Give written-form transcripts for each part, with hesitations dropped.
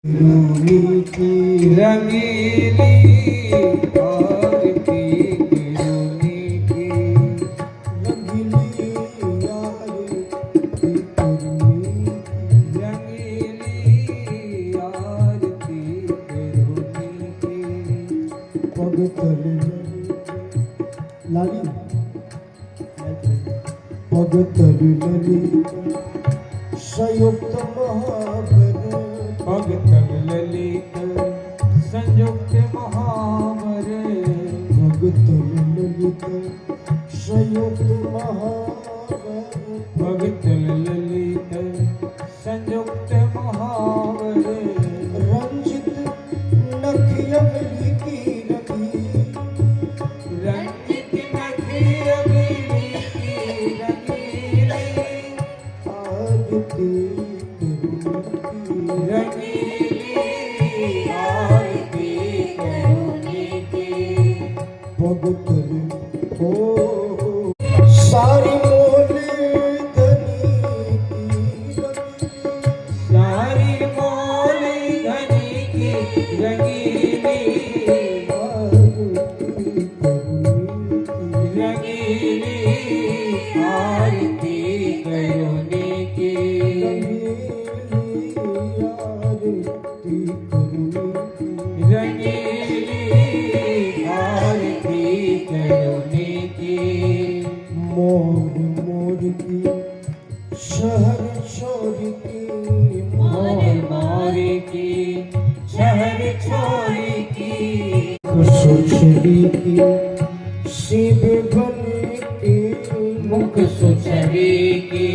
रूही की रंगीली आरती रूही की रंगीली आरती रंगीली आरती रूही की पग तले लाली पग तले संयुक्त महावर पग तल ललित संयुक्त महावर पग तल ललित संयुक्त महावर पग तल ललित संयुक्त महावर रंजित नखियवली की रवि रंजित नखियवली की रंगीली आरती सारी मोल धनी सारी मोल धनी की रंगीली रंगीली आरती करुणी की रंगीली आरती करुणी की मोर मोर की शहर छोर की मोर मोर की शहर छोर की सुछड़ी की शिव बन के मुख सुछड़ी की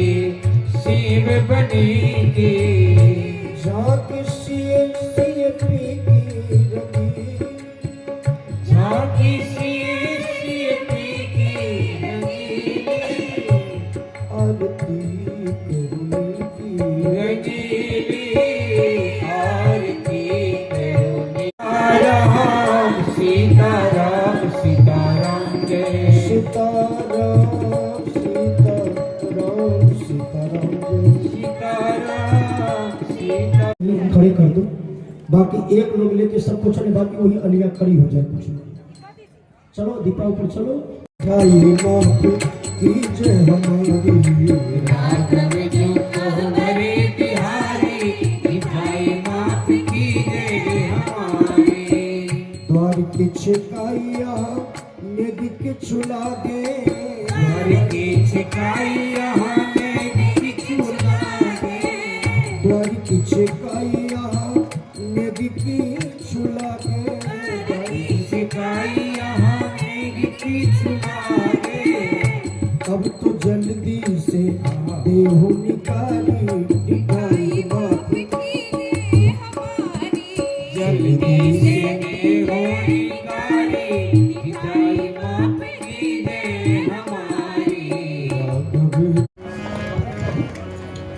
शिव बनी की झांकी सिए सिए पी की रंगी झांकी सिए सिए पी की आरती करुणी की रंगीली आरती करुणी राम सीताराम सीताराम जय सीताराम सीताराम सीताराम जय सीताराम सीताराम खड़े कर दो बाकी एक लोग लेके सब कुछ नहीं बाकी वही अलिया खड़ी हो जाए कुछ चलो दीपा ऊपर चलो की जय हमारी राघव जो हमारे बिहारी भाई मात की जय हमारी द्वार की छिकाइया नेग के छुला दे द्वार की छिकाइया नेग की छुला दे द्वार की छिकाइया नेग की छुला दे द्वार की छिकाइया नेग की छुला अब तो जल्दी से देहो निकाली निकाली बात जल्दी से देहो निकाली निकाली बात की है हमारी।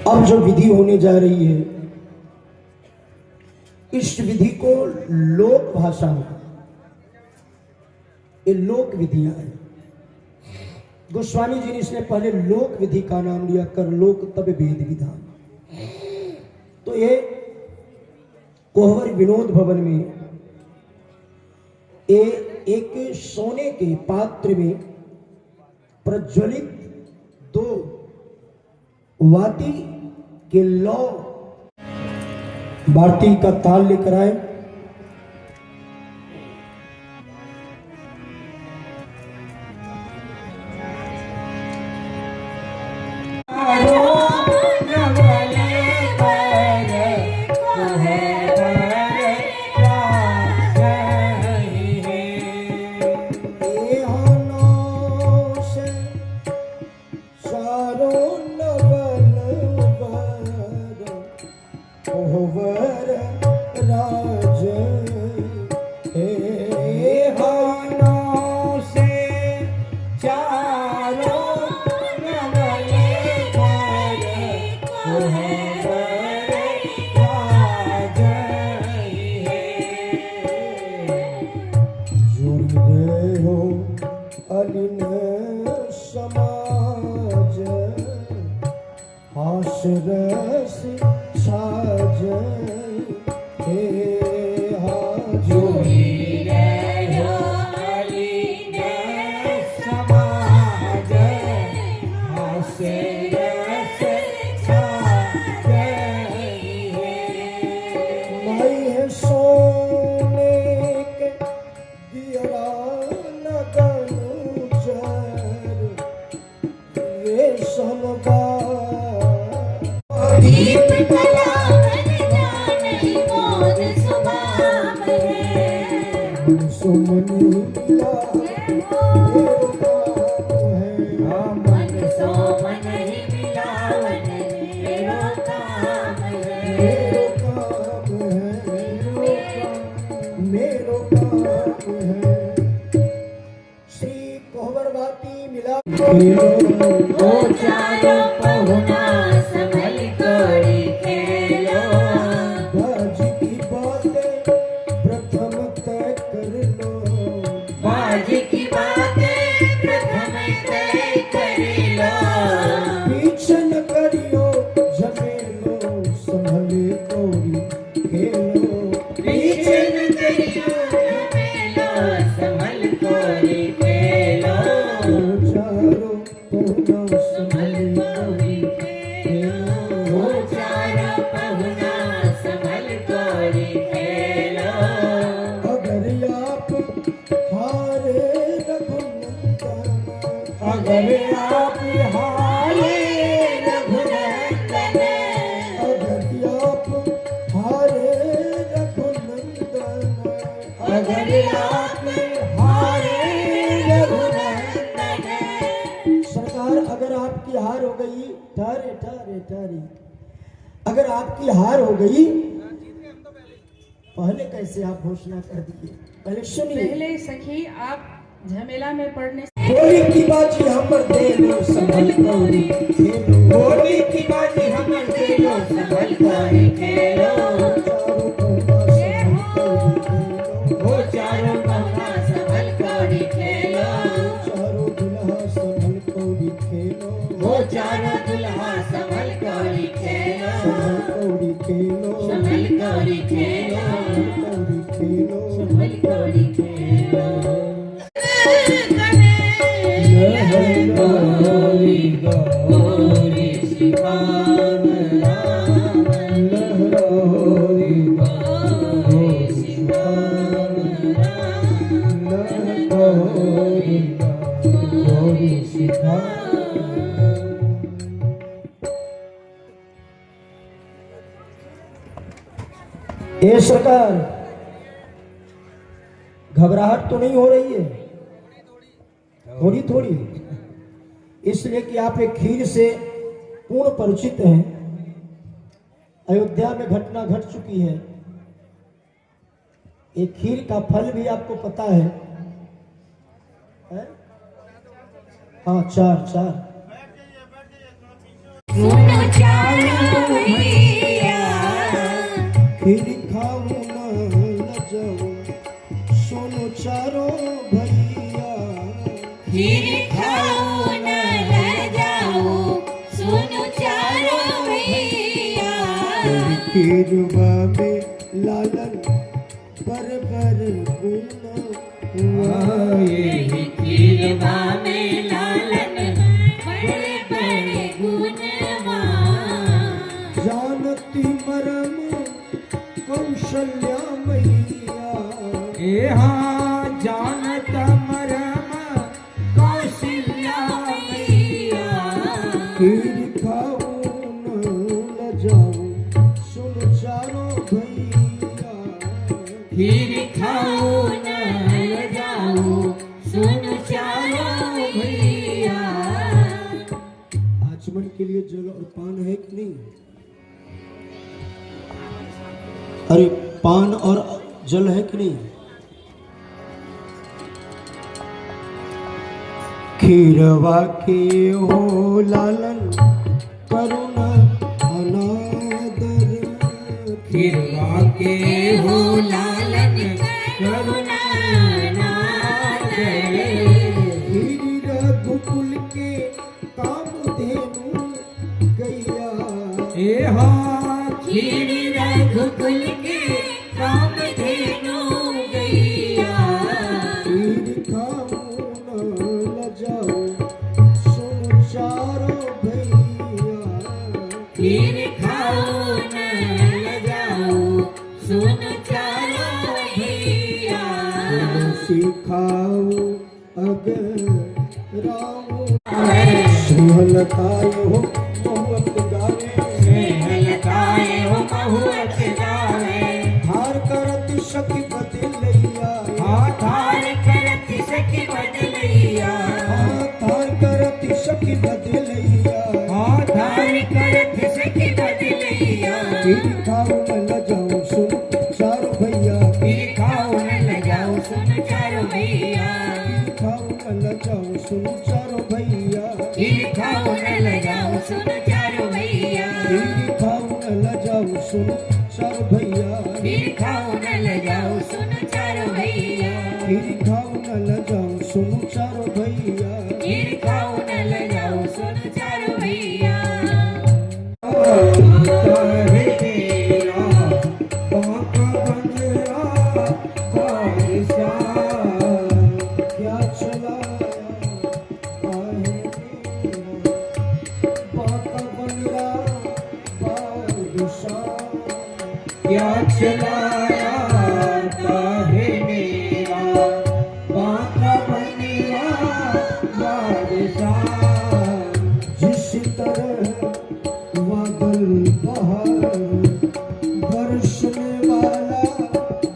अब जो विधि होने जा रही है इस विधि को लोक भाषा में ये लोक विधियां है। गोस्वामी जी ने इसने पहले लोक विधि का नाम लिया कर लोक तब वेद विधान। तो ये कोहबर विनोद भवन में एक सोने के पात्र में प्रज्वलित दो वाती के लौ बाटी का ताल लेकर आए। हे हाँ जूही रहो अली ने समाज हासे रस छा गई है। माई है सोने के दियरा लगनु जर रेशम दीप कलावन जाने मौन सुभाव है। सुमन मिला मन सो मन ही मिलावन मेरो काम है। मेरो काम है श्री कोहबरवाती मिला ओ चारों पहुना संभल कोड़ी खेलो। बाज की बातें प्रथम तय कर लो बाज की बातें प्रथम तय कर लो। पीछे न करियो झमेलो संभले कोरी खेलो पीछे न करियो झमेलो संभल कोड़ी खेलो। चारों पहुना संभल संभले कोड़ी खेलो। ओ चारों पहुना संभल कोड़ी खेलो। अगर आप हारे रघुनंदन अगर आप हारे रघुनंदन। अगर आप हारे रघुनंदन अगर आप हारे रघुनंदन। सरकार अगर आपकी हार हो गई ठहरे ठहरे ठहरे अगर आपकी हार हो गई पहले कैसे आप घोषणा कर दिए पहले सुनिए पहले सखी आप झमेला में पड़ने होली की बाजी हमर दे लो संभल कोरी खेलो होली की बाजी हमर दे लो संभल कोड़ी खेलो। चारों पहुना संभल कोरी खेलो हो चारों दुल्हा संभल कोड़ी खेलो। चारों दुल्हा संभल कोरी खेलो हो चारों दुल्हा संभल कोड़ी खेलो। संभल कोरी खेलो संभल कोड़ी खेलो। गौरी गौरी शिवाम राम लहरोरी गौरी शिवाम राम लहरोरी गौरी शिवाम। ये सरकार घबराहट तो नहीं हो रही है थोड़ी थोड़ी इसलिए कि आप एक खीर से पूर्ण परिचित हैं अयोध्या में घटना घट चुकी है एक खीर का फल भी आपको पता है? हाँ चार चार सुनो चारों भैया खीर खाओ न जाओ सुनो चारों भैया खीर खाओ न रह जाओ सुनो चारों भैया। खीरवा में लालन पर गुण यही खीरवा में लालन बड़े बड़े गुणवान। जानती मरम कौशल्या मैया यहाँ जानत मरम कौशल्या मैया। खीर खाओ न जाओ सुन चारों भैया खीर खाओ न जाओ सुन चारों भैया। आचमन के लिए जल और पान है कि नहीं? अरे पान और जल है कि नहीं? खीरवा के हो लालन करुणा अनादर खीरवा के हो लालन करुणा नादर। हीर रघुकुल के काम धेनु गैया ए हाँ खीर रघुकुल के सुन चारों भैया सिखाओ अगर सुहलताए हो मोहब्बत गावे स्नेहलताए हो महुअत गावे हार करत सखी बदलैया हार करत सखी बदलैया हार करत सखी बदलैया हार करत सखी बदलैया तेरी खाओ न लजाओ सुन चारों भैया फिर खाओ न लगाओ सुन चारों भैया खाओ न लजाओ सुन चारों भैया फिर खाओ न लगाओ सुन चारों भैया तेरी खाओ न लजाओ सुन चारों भैया फिर खाओ न लगाओ सुन चारों भैया तेरी खाओ न लजाओ सुन चारों भैया फिर खाओ न लगाओ सुन चारों भैया क्या चला बाका बनरा बादशाह क्या चलाया है मेरा बाका बनेगा बादशाह जिस तरह बादल बहार बरसने वाला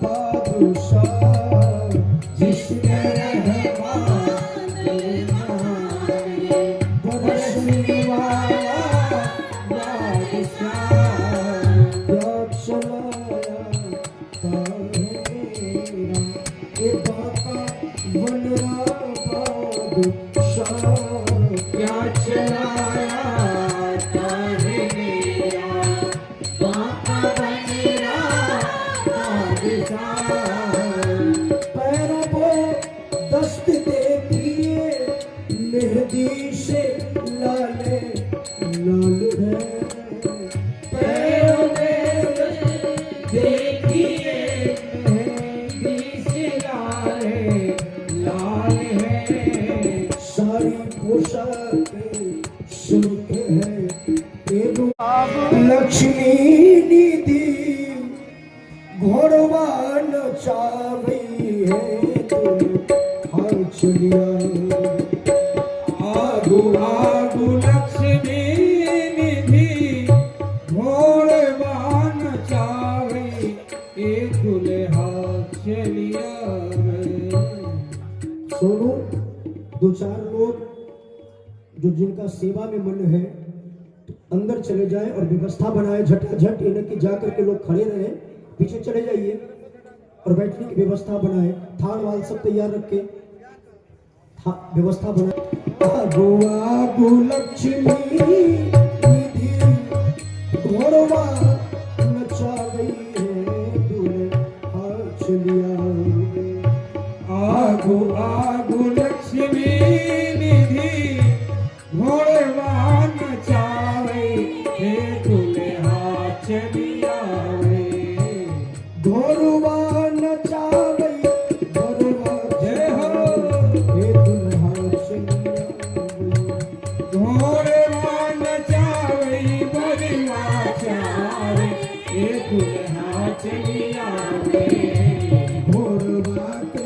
बादशाह जिस तरह बादल मारे बरसने वाला बादशाह क्या चलाया तारा ये बाका बनरा बादशाह क्या चलाया है मेरा बाका बनेगा बादशाह पैरों को दस्त दे दिए मेहंदी से लाले लाल है पैरों में देखिए मेहंदी से लाल है सारी पोशाक सुर्ख है तेरू लक्ष्मी निधि घोड़वा नचावी है तुम चलिया आगु आगु लक्ष्मी निधि घोड़वान चावे एक दुल्हा चलिया सोनू दो चार लोग जो जिनका सेवा में मन है तो अंदर चले जाएं और व्यवस्था बनाए झटाझट इन्हें कि जाकर के लोग खड़े रहे पीछे चले जाइए और बैठने की व्यवस्था बनाए थाल वाल सब तैयार रख के व्यवस्था बनाए आगो आगो लक्ष्मी निधि घोड़वा नचावी है दूल्हा चलिया आगु आगु लक्ष्मी निधि घोड़वान चावे हे दुल्हा चलिया घोड़वा नचावे घोड़वा जय हो हे दुल्हा चलिया घोड़वान चावे बड़वा चावे हे दुल्हा चलिया घोड़वा के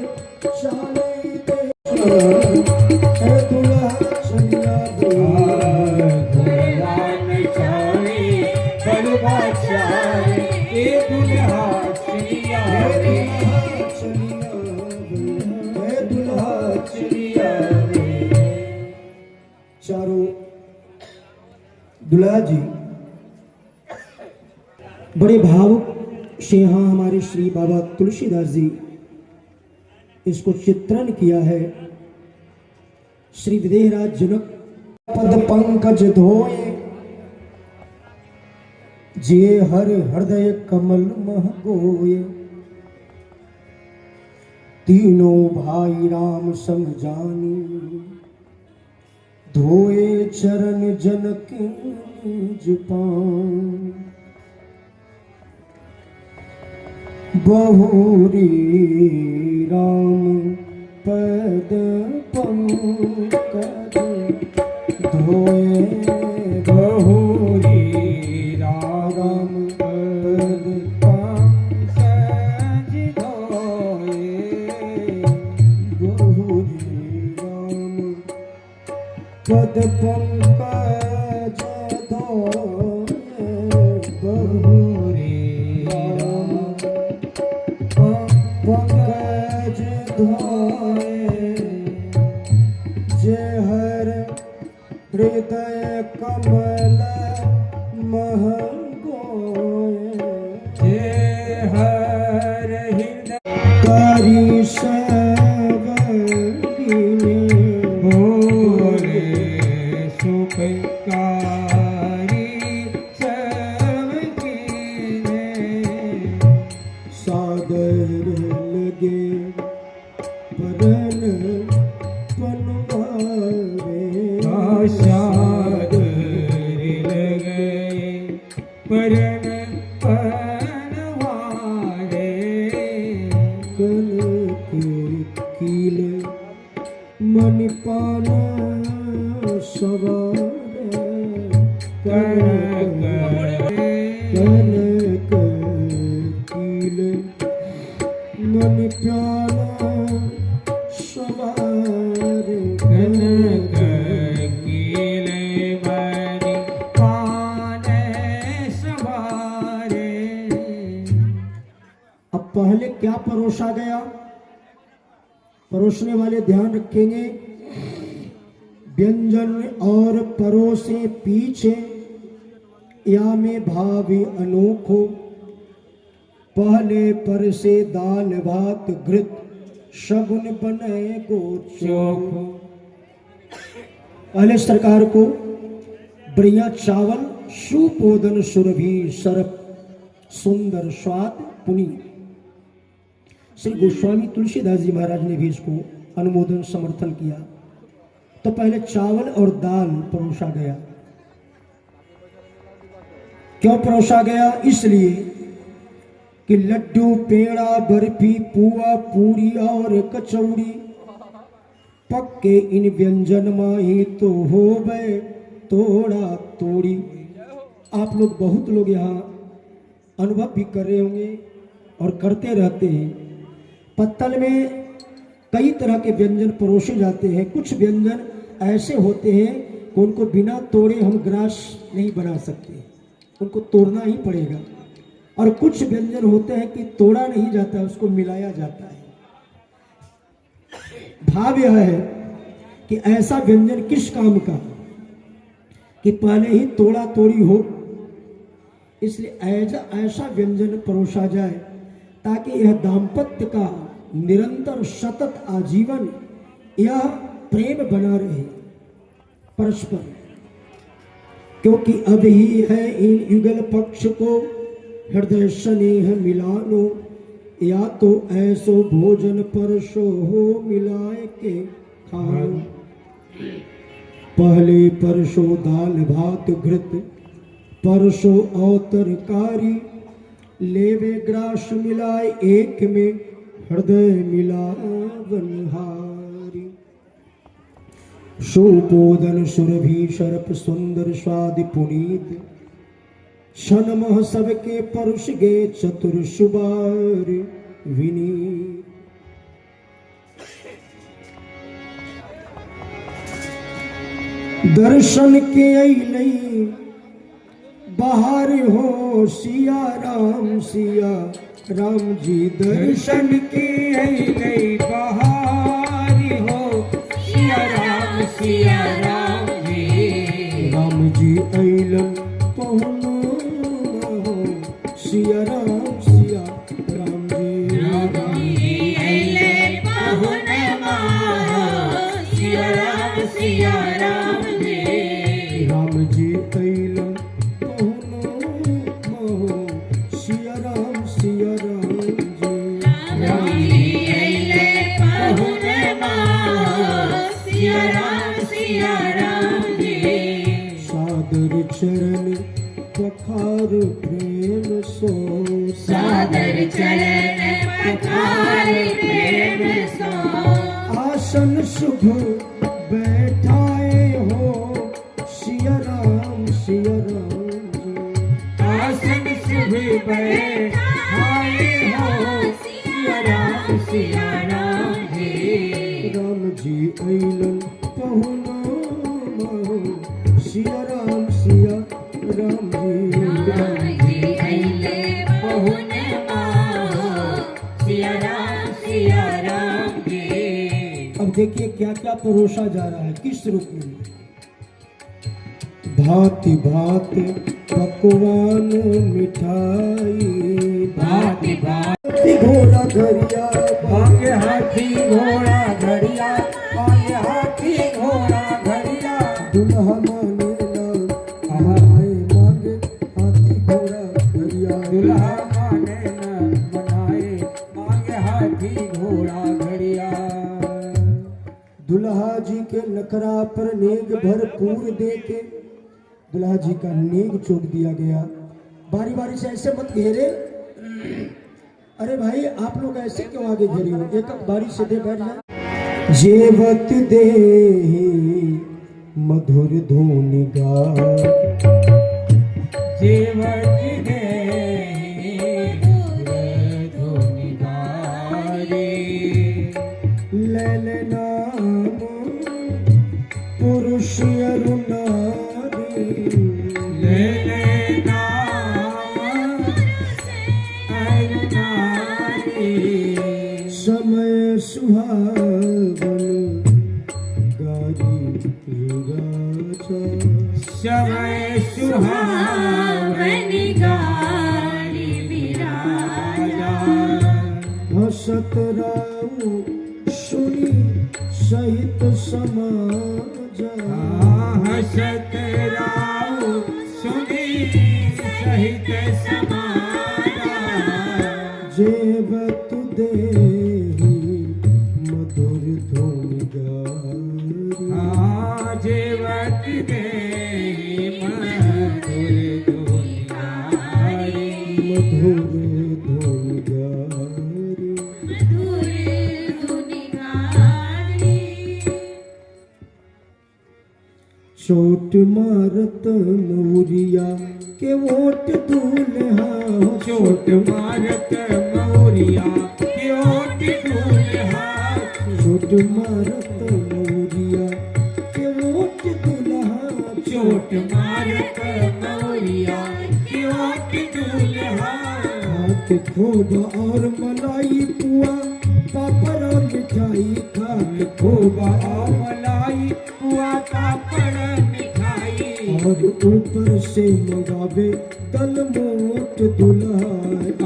चाले ते हे दुल्हा चलिया घोड़वान चावे बड़वा चावे हे दुल्हा चलिया हे दुल्हा चलिया चारों दुल्हा जी बड़े भावुक से यहाँ हमारे श्री बाबा तुलसीदास जी इसको चित्रण किया है। श्री विदेहराज जनक पद पंकज धोए जे हर हृदय कमल मह गोए तीनों भाई राम संग जानी धोए चरण जनक निज पान बहुरी राम पद पंकज धोए बहुरी राम पद पंकज पद पंकज धोए बहुरी राम पंकज धोए जे हर हृदय कमल महगोए जे हर हृदय कारी सवरी में भोरे सुखकारी सबके सागर लगे परन पनवारे सागर लगे परन पनवारे कनक कीले मणिपाल सवारे कनक कीले मणिपाल सवारे कनक कीले मणि पाने सवारे। अब पहले क्या परोसा गया, परोसने वाले ध्यान रखेंगे। व्यंजन और परोसे पीछे या में भावी अनोखो, पहले पर से दाल भात घृत शगुन बने गो चोखो। पहले सरकार को बढ़िया चावल सुपोदन सुरभि सरप सुंदर स्वाद पुनीत। श्री गोस्वामी तुलसीदास जी महाराज ने भी इसको अनुमोदन समर्थन किया। तो पहले चावल और दाल परोसा गया। क्यों परोसा गया? इसलिए कि लड्डू पेड़ा बर्फी पुआ पूरी और कचौड़ी पक्के इन व्यंजन माही तो हो गए तोड़ा तोड़ी। आप लोग बहुत लोग यहाँ अनुभव भी कर रहे होंगे और करते रहते हैं। पत्तल में कई तरह के व्यंजन परोसे जाते हैं। कुछ व्यंजन ऐसे होते हैं कि उनको बिना तोड़े हम ग्रास नहीं बना सकते, उनको तोड़ना ही पड़ेगा। और कुछ व्यंजन होते हैं कि तोड़ा नहीं जाता, उसको मिलाया जाता है। भाव यह है कि ऐसा व्यंजन किस काम का कि पहले ही तोड़ा तोड़ी हो, इसलिए ऐसा व्यंजन परोसा जाए ताकि यह दाम्पत्य का निरंतर सतत आजीवन यह प्रेम बना रहे परस्पर। क्योंकि अब ही है इन युगल पक्ष को हृदय स्नेह मिलानो, या तो ऐसो भोजन परसो हो मिलाए के खानो। पहले परसो दाल भात घृत परसो और तरकारी, लेवे ग्रास मिलाए एक में हृदय मिलावनहारी। सुपोदन सुरभि शरप सुंदर स्वाद पुनीत, क्षण मह सबके परुष गे चतुर सुबार विनीत। दर्शन के अइलई बाहर हो सिया राम जी। दर्शन के अइलई बहारी हो सिया राम जी। राम जी अइलन पहुनो सिया राम जी। राम जी अइले पहुने सिया राम जी। राम जी अइलन पहुनो सिया राम जी। राम जी अइले पहुने सिया राम जी। सादर चरण पखार प्रेम सो, सादर चरण पखार प्रेम सो। आसन शुभ बैठाए हो सिया राम जी। आसन शुभ बैठाए हो सिया राम जी। राम जी अइलन पहुनो देखिए क्या क्या परोसा जा रहा है, किस रूप में। भांति भांति पकवान मिठाई, भांति भांति घोड़ा घरिया, मांगे हाथी घोड़ा घड़िया, मांगे हाथी घोड़ा घड़िया। दुल्हा माने ना मनाए, मांगे हाथी घोड़ा घरिया। दुल्हा माने न मनाए, मांगे हाथी घोड़ा घड़िया। दुल्हा जी के नखरा पर नेग भरपूर दे के दुल्हा जी का नेग चोक दिया गया। बारी बारी से ऐसे मत घेरे, अरे भाई आप लोग ऐसे क्यों आगे घेरे हो, एक बारी से दे बैठ जाए। जेवत दे मधुर धुनि गा, जेवत दे धुनि गारी। लैल नाम पुरुष अरु नारी, ले नाम अरु नारी। समय सुहावन गारी राजा, समय सुहावन गारी विराजा। हसत राउ सुनी सहित समाज, हसत राउ सुनी सहित समाजा। जेवत देहि मधुर धुनि गारी, जेवत दे मधुर धुनि गारी। मधुर धुनि गारी। चोट मारत मौरिया के वोट दूल्हा, चोट मारत मौरिया के ओट दूल्हा। चोट मारत मौरिया के वोट दूल्हा, चोट मारत मौरिया के ओट दूल्हा। हाथ खोबा और मलाई पुआ, पापड़ और मिठाई खात खूबा और मलाई पुआ पापड़ मिठाई। और ऊपर से मंगावे दल मोट दूल्हा,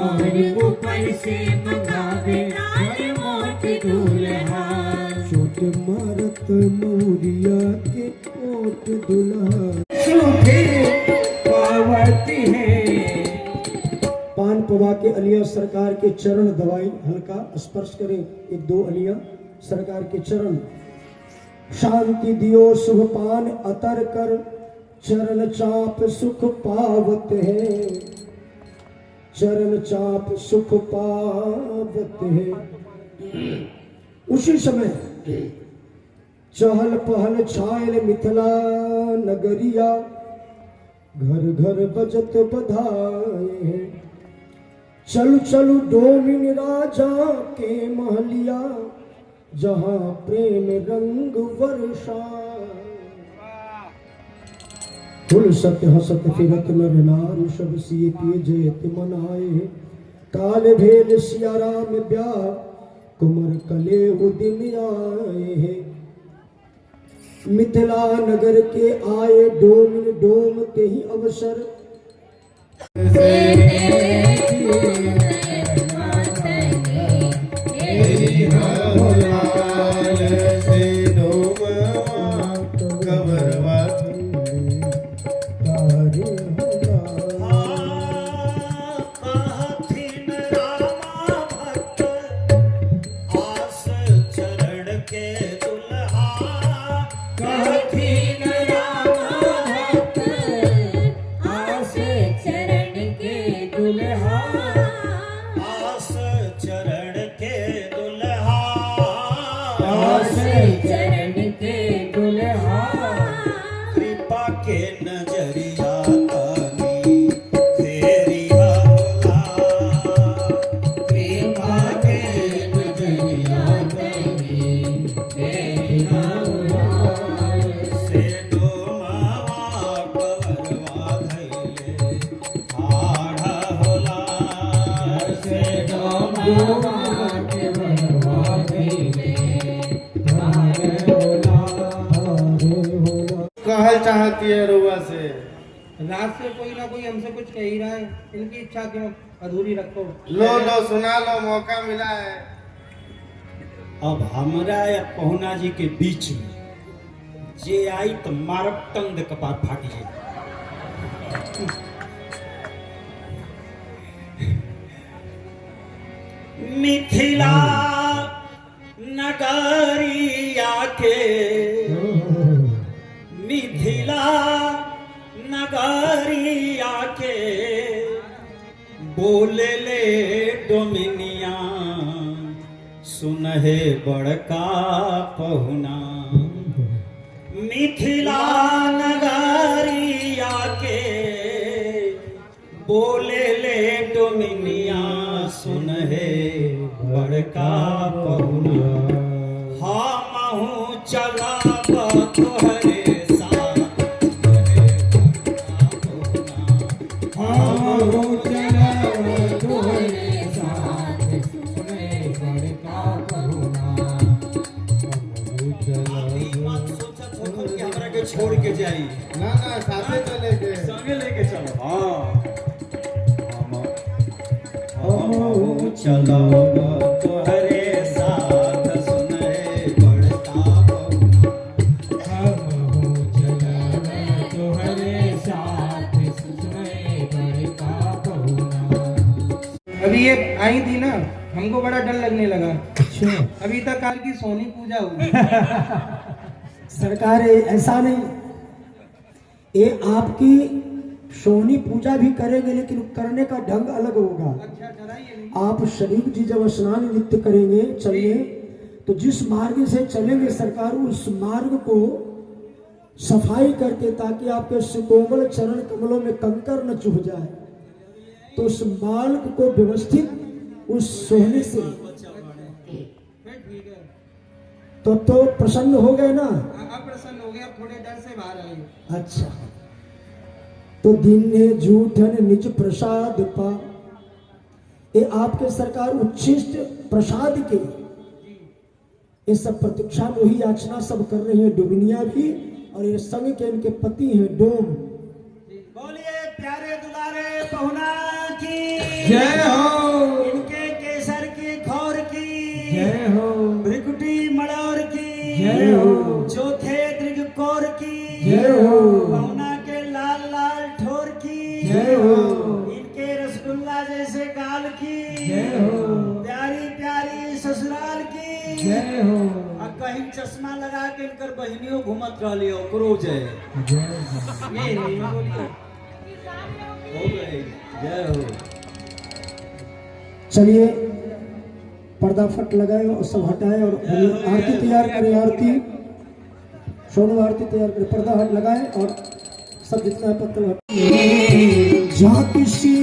और ऊपर से मंगावे दल मोट दूल्हा। चोट मारत मौरिया के वोट दूल्हा। सूखे पावती है। पान पवा के अलिया सरकार के चरण दवाई, हल्का स्पर्श करें एक दो अलिया सरकार के चरण। शांति दियो शुभ पान अतर कर, चरण चाप सुख पावत है, चरण चाप सुख पावत है। उसी समय चहल पहल छायल मिथिला नगरिया, घर घर बजत बधाए हैं। चलु चलु डोमिन राजा के महलिया, जहां प्रेम रंग वर्षा। फुल सत्य हसत फिरत नर नार, सब सिए पिए जयत मनाए। काल भेल सिया राम ब्याह, कुमर कले दिन आए हैं। मिथिला नगर के आए डोमिन डोम ते ही अवसर, चरण के दुल्हा। कृपा के नजरिया तानी तेरी होला, कृपा के नजरिया तानी तेरी होला। से डोमावा कवरवा धैले ठाढ़ा होला, से डोमावा के बरवा धैले ठाढ़ा आज से कोई ना कोई हमसे कुछ कह ही रहा है, इनकी इच्छा क्यों अधूरी रखो। लो सुना लो, मौका मिला है। अब हमरा या पहुना जी के बीच में जे आई तो मारब टंग कपार फाटी है। मिथिला नगरिया के, मिथिला नगरिया के बोले ले डोमिनिया, सुनहे बड़का पहुना। मिथिला नगरिया के बोले ले डोमिनिया, सुनहे बड़का पहुना। हमहू चलब तोहरे साथ, हमहू चलब तोहरे साथ, सुनहे बड़का पहुना। हमरा के छोड़ के जाई ना साथे चले के, संगे लेके चलो। हाँ हम चलब तोहरे साथ, सुनहे बड़का पहुना। हम चलब तोहरे साथ, सुनहे बड़का पहुना। अभी ये आई थी ना, हमको बड़ा डर लगने लगा। अच्छा अभी तक काल की सोनी पूजा हुई। सरकार ऐसा नहीं, ये आपकी सोनी पूजा भी करेंगे लेकिन करने का ढंग अलग होगा। अच्छा चलाइए। आप शरीफ जी जब स्नान नृत्य करेंगे चलिए, तो जिस मार्ग से चलेंगे सरकार उस मार्ग को सफाई करके, ताकि आपके सुकोमल चरण कमलों में कंकर न चुभ जाए, तो उस मार्ग को व्यवस्थित उस सोने से ठीक है, तो प्रसन्न हो गए ना। अब प्रसन्न हो गया, थोड़े डर से बाहर आए। अच्छा, तो दीन्हे जूठन निज प्रसाद पा, ये आपके सरकार उच्छिष्ट प्रसाद के ये सब प्रतीक्षा में वही याचना सब कर रही है, डुबनिया भी, और ये संग के इनके पति हैं डोम। बोलिए प्यारे दुलारे पहुना की जय हो। इनके केसर की खौर की जय हो। भ्रिकुटी मड़ौर की जय हो। चौथे दृग कौर की जय हो। पहुना के लाल लाल ठोर की जय हो। इनके रसगुल्ला जैसे गाल की जय हो। प्यारी प्यारी ससुराल की जय हो। और कहीं चश्मा लगा के इनकर बहनियों घूमत रहली ओकरो जय ये बोलिए। हो गई। जय हो। चलिए पर्दा फट लगाए और सब हटाए और आरती तैयार करें। आरती सोनू आरती तैयार करें, पर्दा हट लगाए और सब जितना है पत्तल हट। झांकी सी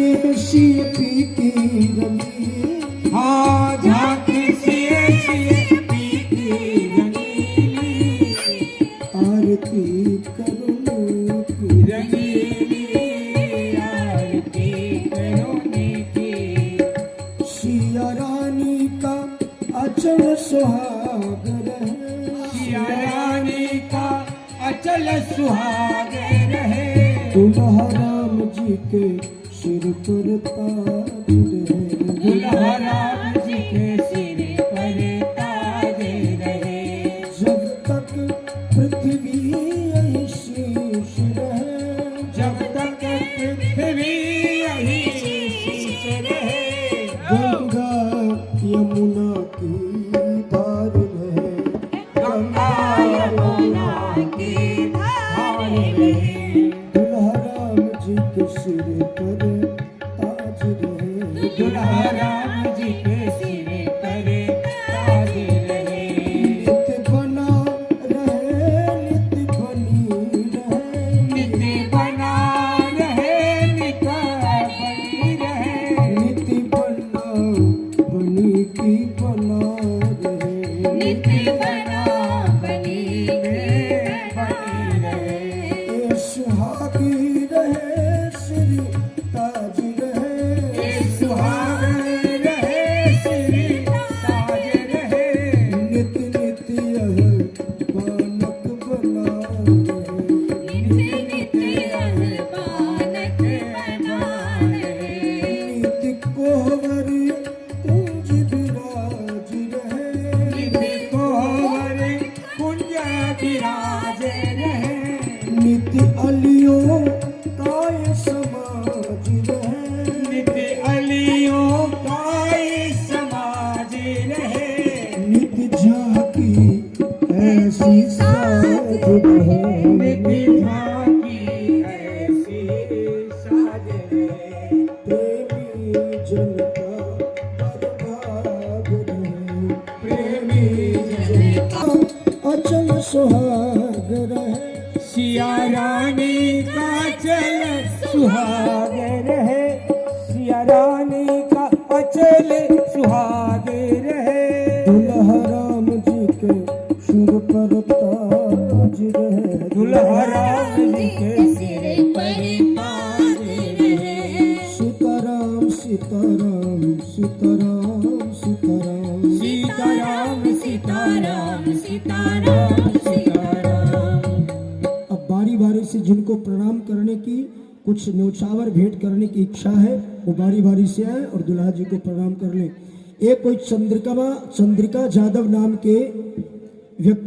पी की रंगीली, हाँ झांकी सी पी की रंगीली, आरती करो की रंगीली, आरती करोने की। सिया रानी का अचल सुहाग रहे, सिया रानी का अचल सुहाग रहे, दुल्हा राम जी के सिर पर ताज रहे, दुल्हा राम जी के सिर पर ताज रहे। जब तक पृथ्वी यही शीश रहे, जब तक पृथ्वी यही शीश रहे, गंगा यमुना की धार रहे, गंगा यमुना की धार रहे, दुल्हा राम जी के सिर पर ताज रहे, दुल्हा राम जी के सिर पर ताज रहे। नित्य बना रहे नित्य बनी रहे, नित्य बना रहे, नित्य बनी रहे, नित्य बना बनी की बना रहे, नित्य बना बनी बनी रहे। ये सुहागी रहे श्री ताज रहे, सुहाग रहे, सिर ताज रहे, नित्य नित्य यह बालक बना रहे, नित्य नित्य यह पानक सुहाग रहे। सिया रानी का चल सुहाग रहे, सिया रानी का अचल सुहाग रहे। दुल्हा राम जी के सिर पर ताज रहे। दुल्हा राम जी के सिर पर ताज रहे। सीताराम सीताराम सीताराम सीताराम सीताराम सीताराम सीताराम सीताराम। अब बारी बारी से जिनको प्रणाम करने की, कुछ न्यौछावर भेंट करने की इच्छा है, वो बारी बारी से आए और दुल्हा जी को प्रणाम कर ले। एक कोई चंद्रिका जादव नाम के व्यक्ति